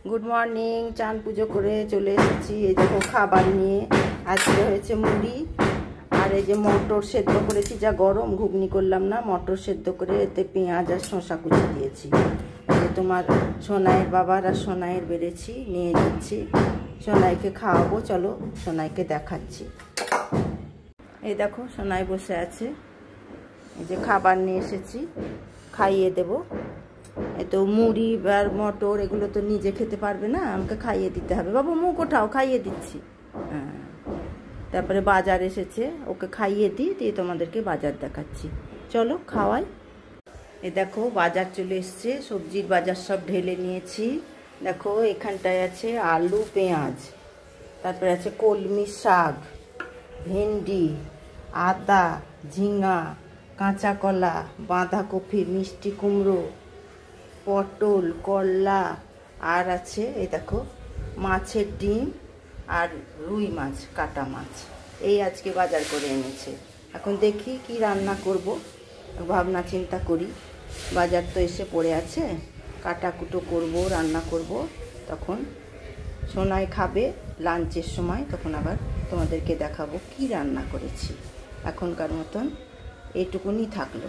Good morning. চান পুজো করে চলে এসেছি। এই দেখো খাবার নিয়ে আজকে হয়েছে মুড়ি আর এই যে মটর সেদ্ধ করেছি, যা গরম ঘুগনি করলাম না, মটর সেদ্ধ করে এতে পেঁয়াজ আর শসা কুচি দিয়েছি। এই তোমার সোনাইয়ের বাবার আর সোনাইয়ের বেড়েছি, নিয়ে যাচ্ছি, সোনাইকে খাওয়াবো। চলো সোনাইকে দেখাচ্ছি। এই দেখো সোনাই বসে আছে, এই যে খাবার নিয়ে এসেছি, খাইয়ে দেবো। এই তো মুড়ি আর মটর এগুলো তো নিজে খেতে পারবে না, আমাকে খাইয়ে দিতে হবে। বাবু মুখ ওঠাও, খাইয়ে দিচ্ছি। হ্যাঁ, তারপরে বাজার এসেছে, ওকে খাইয়ে দিই, দিয়ে তোমাদেরকে বাজার দেখাচ্ছি। চলো খাওয়াই। এ দেখো বাজার চলে এসছে, সবজির বাজার সব ঢেলে নিয়েছি। দেখো এখানটায় আছে আলু পেঁয়াজ, তারপরে আছে কলমি শাক, ভেন্ডি, আদা, ঝিঙা, কাঁচা কলা, বাঁধাকপি, মিষ্টি কুমড়ো, পটল, করলা, আর আছে এই দেখো মাছের ডিম আর রুই মাছ, কাটা মাছ। এই আজকে বাজার করে এনেছে। এখন দেখি কি রান্না করব, ভাবনা চিন্তা করি। বাজার তো এসে পড়ে আছে, কাটাকুটো করব, রান্না করব। তখন সোনাই খাবে লাঞ্চের সময়, তখন আবার তোমাদেরকে দেখাবো কি রান্না করেছি। এখনকার মতন এইটুকুনি থাকলো।